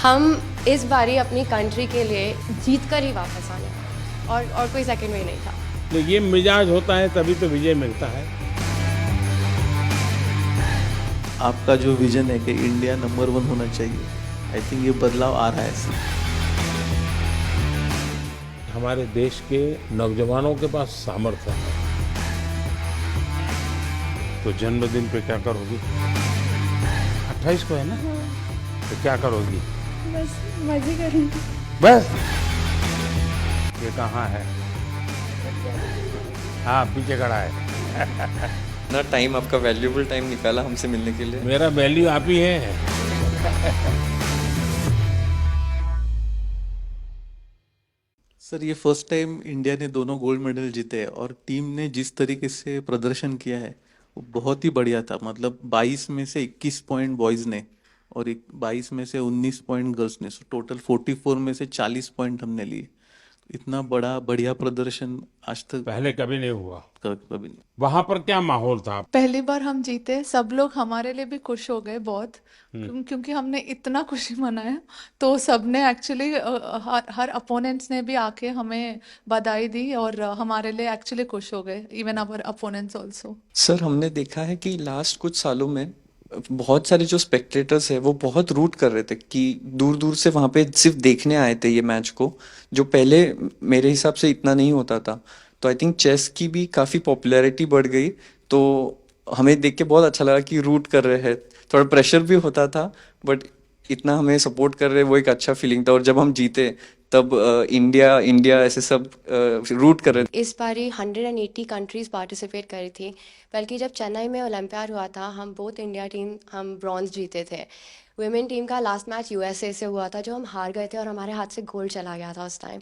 हम इस बारी अपनी कंट्री के लिए जीत कर ही वापस आने वाले और कोई सेकंड वे नहीं था। तो ये मिजाज होता है तभी तो विजय मिलता है। आपका जो विजन है कि इंडिया नंबर 1 होना चाहिए, आई थिंक ये बदलाव आ रहा है। हमारे देश के नौजवानों के पास सामर्थ्य है। तो जन्मदिन पे क्या करोगी? 28 को है ना? तो क्या करोगी? बस मजे करूँगी। बस ये कहाँ है? हाँ, पीछे खड़ा है। ना टाइम, आपका वैल्यूएबल टाइम निकाला हमसे मिलने के लिए। मेरा वैल्यू आप ही है। सर, ये फर्स्ट टाइम इंडिया ने दोनों गोल्ड मेडल जीते हैं और टीम ने जिस तरीके से प्रदर्शन किया है वो बहुत ही बढ़िया था। मतलब 22 में से 21 पॉइंट बॉयज ने और 22 में से 19 पॉइंट गर्ल्स ने, सो टोटल 44 में से 40 पॉइंट हमने लिए। इतना बड़ा बढ़िया प्रदर्शन आज तक पहले कभी नहीं हुआ। कभी नहीं। वहां पर क्या माहौल था? पहली बार हम जीते, सब लोग हमारे लिए भी खुश हो गए बहुत, क्योंकि हमने इतना खुशी मनाया। तो सबने एक्चुअली हर अपोनेंट्स ने भी आके हमें बधाई दी और हमारे लिए एक्चुअली खुश हो गए, even our opponents also. Sir, हमने देखा है कि लास्ट कुछ सालों में बहुत सारे जो स्पेक्टेटर्स है वो बहुत रूट कर रहे थे कि दूर दूर से वहां पे सिर्फ देखने आए थे ये मैच को, जो पहले मेरे हिसाब से इतना नहीं होता था। तो आई थिंक चेस की भी काफ़ी पॉपुलैरिटी बढ़ गई। तो हमें देख के बहुत अच्छा लगा कि रूट कर रहे हैं। थोड़ा प्रेशर भी होता था, बट इतना हमें सपोर्ट कर रहे, वो एक अच्छा फीलिंग था। और जब हम जीते तब इंडिया इंडिया ऐसे सब रूट कर रहे थे। इस बारी 180 कंट्रीज पार्टिसिपेट करी थी, बल्कि जब चेन्नई में ओलंपियाड हुआ था हम बोथ इंडिया टीम हम ब्रॉन्ज जीते थे। वुमेन टीम का लास्ट मैच यूएसए से हुआ था जो हम हार गए थे और हमारे हाथ से गोल्ड चला गया था उस टाइम।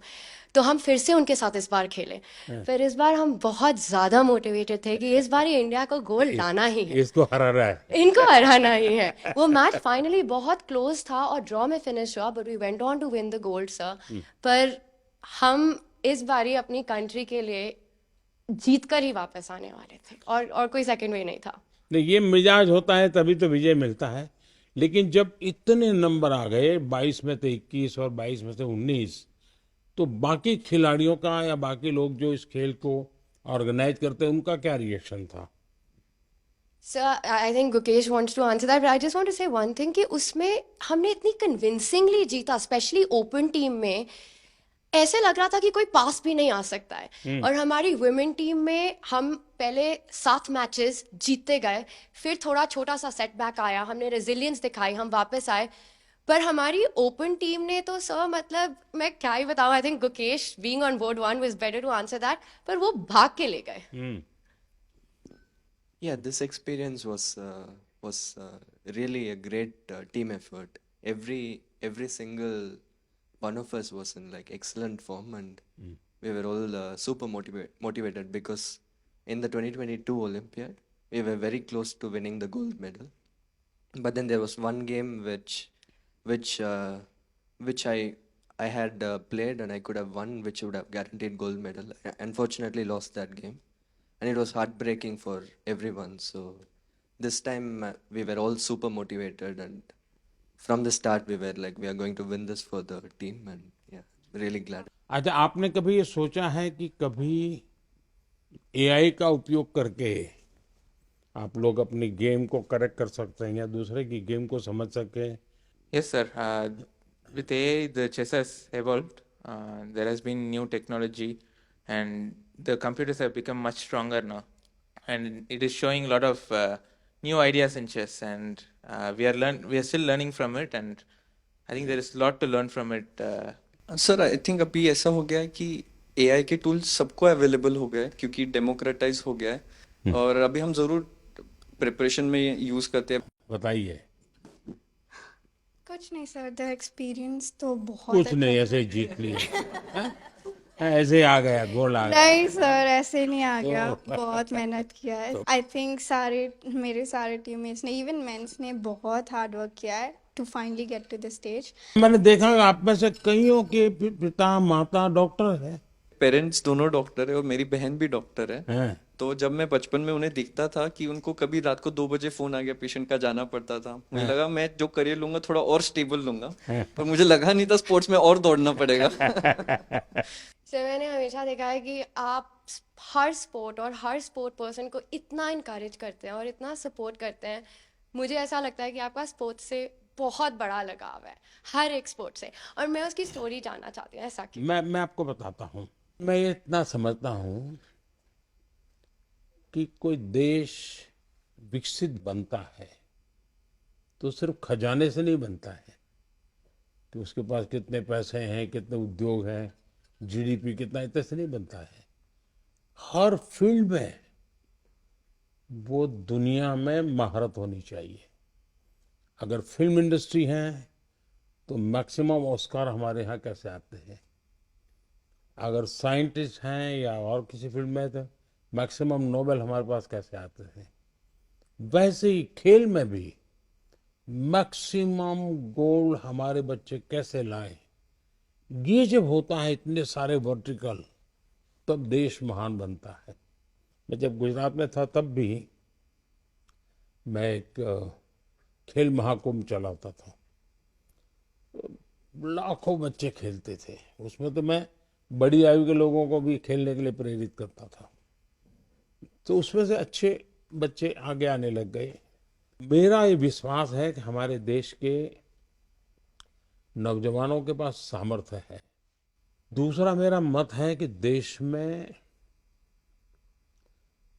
तो हम फिर से उनके साथ इस बार खेले। फिर इस बार हम बहुत ज़्यादा मोटिवेटेड थे कि इस बार इंडिया को गोल्ड लाना ही है, इसको हराना है। इनको हराना ही है। वो मैच फाइनली बहुत क्लोज था और ड्रॉ में फिनिश हुआ, but we went on to win the gold sir. पर हम इस बारी अपनी कंट्री के लिए जीत कर ही वापस आने वाले थे और कोई सेकंड वे नहीं था। नहीं, ये मिजाज होता है तभी तो विजय मिलता है। लेकिन जब इतने नंबर आ गए, 22 में से 21 और 22 में से 19, तो बाकी खिलाड़ियों का या बाकी लोग जो इस खेल को ऑर्गेनाइज करते हैं उनका क्या रिएक्शन था? Sir, I think Gukesh wants to answer that, but I just want to say one thing कि उसमें हमने इतनी कन्विंसिंगली जीता, स्पेशली ओपन टीम में। ऐसे लग रहा था कि कोई पास भी नहीं आ सकता है। और हमारी वुमेन टीम में हम पहले 7 मैचेस जीतते गए, फिर थोड़ा छोटा सा सेटबैक आया, हमने रेजिलियंस दिखाई, हम वापस आए। पर हमारी ओपन टीम ने तो सर, मतलब मैं क्या ही बताऊं। I think Gukesh being on board 1 was better to answer that, पर वो भाग के ले गए। Yeah, this experience was really a great team effort. Every single one of us was in like excellent form, and we were all super motivated because in the 2022 Olympiad we were very close to winning the gold medal. But then there was one game which I had played and I could have won, which would have guaranteed gold medal. I unfortunately lost that game, and it was heartbreaking for everyone. So this time we were all super motivated, and from the start we were like, we are going to win this for the team, and yeah, really glad. अच्छा, आपने कभी ये सोचा है कि कभी AI का उपयोग करके आप लोग अपनी गेम को करेक्ट कर सकते हैं या दूसरे की गेम को समझ सके? Yes, sir. With AI, the chess has evolved. There has been new technology, and the computers have become much stronger now. And it is showing a lot of new ideas in chess, and we are still learning from it. And I think there is a lot to learn from it. Sir, I think अभी ऐसा हो गया है कि AI के tools सबको available हो गया है क्योंकि डेमोक्रेटाइज हो गया है। और अभी हम जरूर प्रिपरेशन में यूज करते हैं। बताइए। कुछ नहीं सर, द एक्सपीरियंस तो बहुत कुछ नहीं, ऐसे ही जीत लिए। ऐसे ही आ गया, गोल आ गया। नहीं सर, ऐसे नहीं आ गया, बहुत मेहनत किया है। आई थिंक मेरे सारे टीममेट्स ने, इवन मेंस ने बहुत हार्ड वर्क किया है to finally get to the stage. मैंने देखा आप में से कईयों के पिता माता डॉक्टर है। पेरेंट्स दोनों डॉक्टर है और मेरी बहन भी डॉक्टर है। हैं? तो जब मैं बचपन में उन्हें देखता था कि उनको कभी रात को 2 बजे फोन आ गया पेशेंट का, जाना पड़ता था, मुझे लगा मैं जो करियर लूंगा थोड़ा और स्टेबल लूंगा, पर मुझे लगा नहीं था स्पोर्ट्स में और दौड़ना पड़ेगा। सर मैंने हमेशा देखा है कि आप हर स्पोर्ट और हर स्पोर्ट पर्सन को इतना इनकरेज करते हैं और इतना सपोर्ट करते हैं। मुझे ऐसा लगता है कि आपका स्पोर्ट्स से बहुत बड़ा लगाव है, हर एक स्पोर्ट से। और मैं उसकी स्टोरी जानना चाहती हूँ, ऐसा क्यों? मैं आपको बताता हूँ। मैं ये इतना समझता हूँ कि कोई देश विकसित बनता है तो सिर्फ खजाने से नहीं बनता है कि उसके पास कितने पैसे हैं, कितने उद्योग हैं, जीडीपी कितना, इतने से नहीं बनता है। हर फील्ड में वो दुनिया में महारत होनी चाहिए। अगर फिल्म इंडस्ट्री है तो मैक्सिमम ऑस्कार हमारे यहाँ कैसे आते हैं। अगर साइंटिस्ट हैं या और किसी फील्ड में तो मैक्सिमम नोबेल हमारे पास कैसे आते हैं। वैसे ही खेल में भी मैक्सिमम गोल्ड हमारे बच्चे कैसे लाएं। ये जब होता है इतने सारे वर्टिकल, तब देश महान बनता है। मैं जब गुजरात में था तब भी मैं एक खेल महाकुंभ चलाता था। लाखों बच्चे खेलते थे उसमें, तो मैं बड़ी आयु के लोगों को भी खेलने के लिए प्रेरित करता था। तो उसमें से अच्छे बच्चे आगे आने लग गए। मेरा ये विश्वास है कि हमारे देश के नौजवानों के पास सामर्थ्य है। दूसरा मेरा मत है कि देश में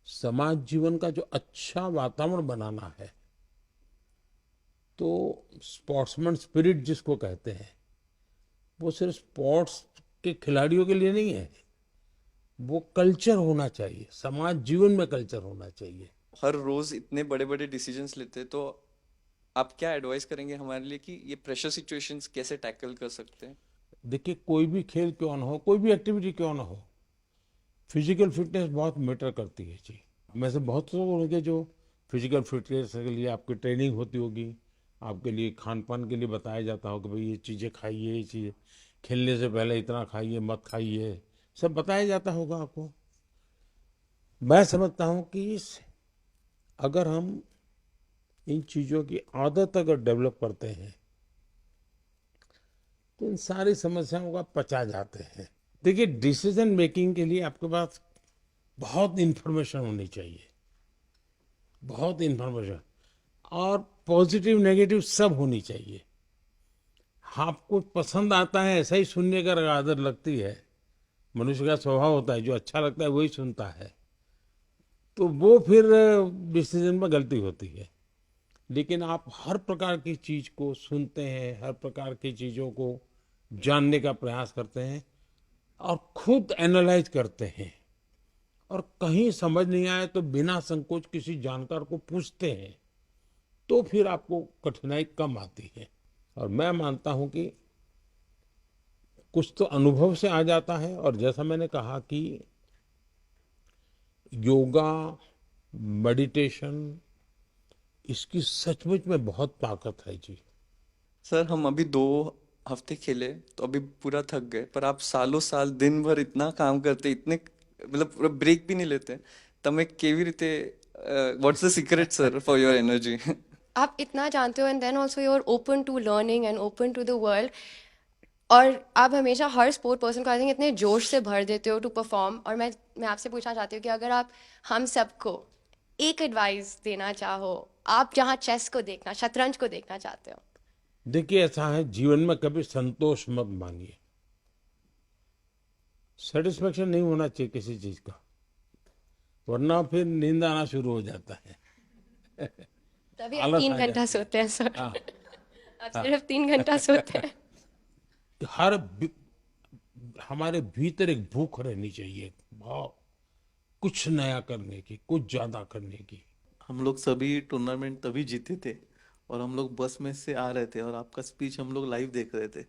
समाज जीवन का जो अच्छा वातावरण बनाना है, तो स्पोर्ट्समैन स्पिरिट जिसको कहते हैं, वो सिर्फ स्पोर्ट्स के खिलाड़ियों के लिए नहीं है, वो कल्चर होना चाहिए, समाज जीवन में कल्चर होना चाहिए। हर रोज इतने बड़े बड़े डिसीजंस लेते हैं, तो आप क्या एडवाइस करेंगे हमारे लिए कि ये प्रेशर सिचुएशंस कैसे टैकल कर सकते हैं? देखिए, कोई भी खेल क्यों ना हो, कोई भी एक्टिविटी क्यों ना हो, फिजिकल फिटनेस बहुत मैटर करती है जी। में से बहुत लोग होंगे जो फिजिकल फिटनेस के लिए आपकी ट्रेनिंग होती होगी, आपके लिए खान पान के लिए बताया जाता होगा, भाई ये चीज़ें खाइए, ये चीज़ें खेलने से पहले इतना खाइए, मत खाइए, सब बताया जाता होगा आपको। मैं समझता हूँ कि अगर हम इन चीज़ों की आदत अगर डेवलप करते हैं तो इन सारी समस्याओं का पचा जाते हैं। देखिए, डिसीजन मेकिंग के लिए आपके पास बहुत इंफॉर्मेशन होनी चाहिए, बहुत इंफॉर्मेशन, और पॉजिटिव नेगेटिव सब होनी चाहिए। आपको पसंद आता है ऐसा ही सुनने का आदत लगती है, मनुष्य का स्वभाव होता है, जो अच्छा लगता है वही सुनता है, तो वो फिर डिसीजन में गलती होती है। लेकिन आप हर प्रकार की चीज को सुनते हैं, हर प्रकार की चीजों को जानने का प्रयास करते हैं और खुद एनालाइज करते हैं, और कहीं समझ नहीं आए तो बिना संकोच किसी जानकार को पूछते हैं, तो फिर आपको कठिनाई कम आती है। और मैं मानता हूं कि कुछ तो अनुभव से आ जाता है, और जैसा मैंने कहा कि योगा, मेडिटेशन, इसकी सचमुच में बहुत ताकत है जी। सर, हम अभी 2 हफ्ते खेले तो अभी पूरा थक गए, पर आप सालों साल दिन भर इतना काम करते, इतने मतलब पूरा ब्रेक भी नहीं लेते, તમે કેવી રીતે what's the secret sir for your energy? आप इतना जानते हो and then also you are open to learning and open to the world. और आप हमेशा हर स्पोर्ट पर्सन को आई थिंक इतने जोश से भर देते हो टू परफॉर्म। और मैं आपसे पूछना चाहती हूँ कि अगर आप हम सबको एक एडवाइस देना चाहो, आप जहाँ चेस को देखना, शतरंज को देखना चाहते हो। देखिए, ऐसा है, जीवन में कभी संतोष मत मांगिए। सेटिस्फेक्शन नहीं होना चाहिए किसी चीज का, वरना फिर नींद आना शुरू हो जाता है। तभी आप आलस 3 आ घंटा जाता सोते हैं सर। है। हाँ, आप सिर्फ 3 घंटा सोते हैं। हर हमारे भीतर एक भूख रहनी चाहिए, बहुत कुछ नया करने की, कुछ ज्यादा करने की। हम लोग सभी टूर्नामेंट तभी जीते थे, और हम लोग बस में से आ रहे थे और आपका स्पीच हम लोग लाइव देख रहे थे,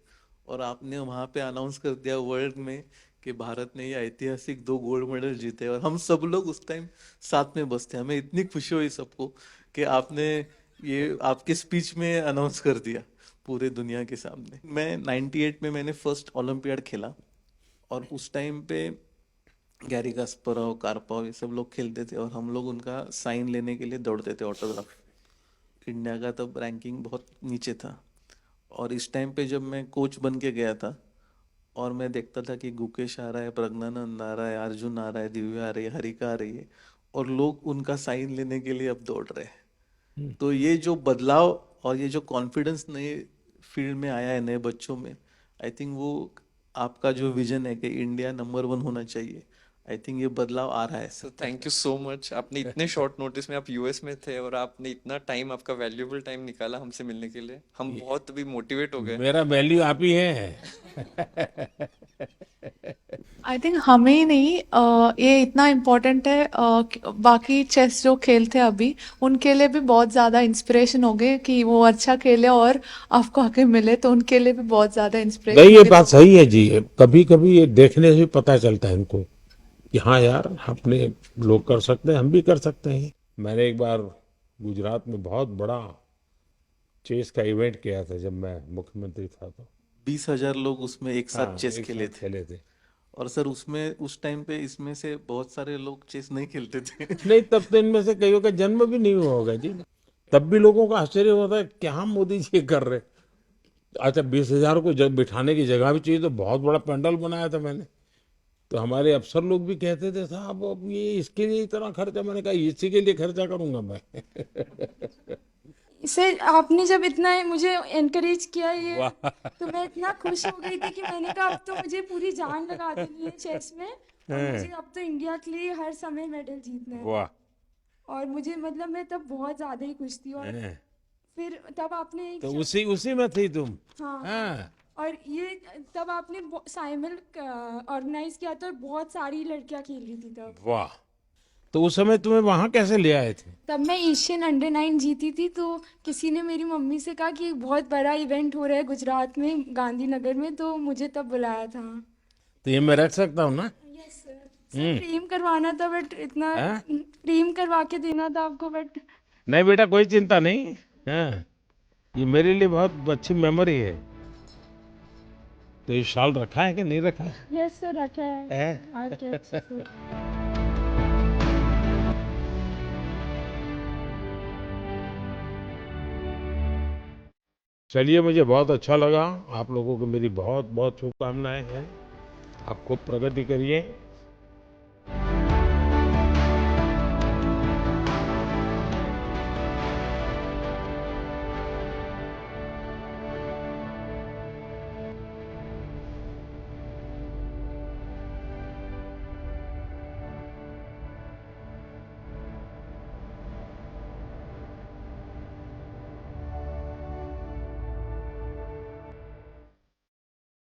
और आपने वहां पे अनाउंस कर दिया वर्ल्ड में कि भारत ने ये ऐतिहासिक 2 गोल्ड मेडल जीते, और हम सब लोग उस टाइम साथ में बस थे। हमें इतनी खुशी हुई सबको कि आपने ये आपके स्पीच में अनाउंस कर दिया पूरे दुनिया के सामने। मैं 98 में मैंने फर्स्ट ओलंपियाड खेला, और उस टाइम पे गैरी कास्परोव, कार्पोव ये सब लोग खेलते थे और हम लोग उनका साइन लेने के लिए दौड़ते थे, ऑटोग्राफ। इंडिया का तब रैंकिंग बहुत नीचे था और इस टाइम पे जब मैं कोच बन के गया था और मैं देखता था कि गुकेश आ रहा है, प्रज्ञानंद आ रहा है, अर्जुन आ रहा है, दिव्या आ रही है, हरिका आ रही है और लोग उनका साइन लेने के लिए अब दौड़ रहे हैं। तो ये जो बदलाव और ये जो कॉन्फिडेंस नए फील्ड में आया है नए बच्चों में, आई थिंक वो आपका जो विजन है कि इंडिया नंबर वन होना चाहिए, आई थिंक ये बदलाव आ रहा है। Sir thank you so much. आपने इतने शॉर्ट नोटिस में, आप यूएस में थे और आपने इतना टाइम, आपका वैल्यूएबल टाइम निकाला हमसे मिलने के लिए। हम बहुत अभी मोटिवेट हो गए। मेरा वैल्यू आप ही है। आई थिंक हमें ही नहीं, ये इतना इम्पोर्टेंट है, बाकी चेस जो खेलते हैं अभी उनके लिए भी बहुत ज़्यादा इंस्पिरेशन हो गए कि वो अच्छा खेले और आपको आके मिले, तो उनके लिए भी बहुत ज़्यादा इंस्पिरेशन नहीं, हो ये गए। बात सही है जी। कभी कभी ये देखने से पता चलता है इनको कि हाँ यार, अपने लोग कर सकते हैं, हम भी कर सकते हैं। मैंने एक बार गुजरात में बहुत बड़ा चेस का इवेंट किया था जब मैं मुख्यमंत्री था। तो 20,000 लोग उसमें एक साथ हाँ, चेस एक खेले साथ थे। खेले थे। और सर उसमें उस टाइम पे इसमें से बहुत सारे लोग चेस नहीं खेलते थे। नहीं, तब तो इनमें से कईयों का जन्म भी नहीं हुआ होगा जी। तब भी लोगों को आश्चर्य होता है क्या मोदी जी ये कर रहे। अच्छा, 20,000 को जब बिठाने की जगह भी चाहिए तो बहुत बड़ा पंडाल बनाया था मैंने। तो हमारे अफसर लोग भी कहते थे साहब अब ये इसके लिए इतना खर्चा। मैंने कहा इसी के लिए खर्चा करूंगा मैं। सर आपने जब इतना मुझे एनकरेज किया ये, वाह। तो मैं इतना खुश हो गई थी कि मैंने कहा अब तो मुझे पूरी जान लगा देनी है चेस में, और मुझे अब तो इंडिया के लिए हर समय मेडल जीतना है। वाह। और मुझे मतलब मैं तब बहुत ज़्यादा ही खुश थी। और हैं। फिर तब आपने एक तो उसी उसी में थी तुम। हाँ हाँ। और ये तब आपने साइमल ऑर्गेनाइज किया था और बहुत सारी लड़कियां खेल रही थी तब। वाह। तो उस समय तुम्हें वहां कैसे ले आए थे? तब मैं एशियन अंडर 9 जीती थी, तो किसी ने मेरी मम्मी से कहा कि एक बहुत बड़ा इवेंट हो रहा है गुजरात में गांधीनगर में, तो मुझे तब बुलाया था। तो ये मैं रख सकता हूँ ना? Yes sir. सर फ्रेम करवाना था, बट इतना हाँ? फ्रेम करवा के देना था आपको, बट नहीं बेटा, कोई चिंता नहीं। हाँ, ये मेरे लिए बहुत अच्छी मेमोरी है। तो ये शाल रखा है कि नहीं रखा है? यस सर रखा है। हैं? Okay sir. चलिए, मुझे बहुत अच्छा लगा। आप लोगों को मेरी बहुत बहुत शुभकामनाएं हैं। आप खूब प्रगति करिए।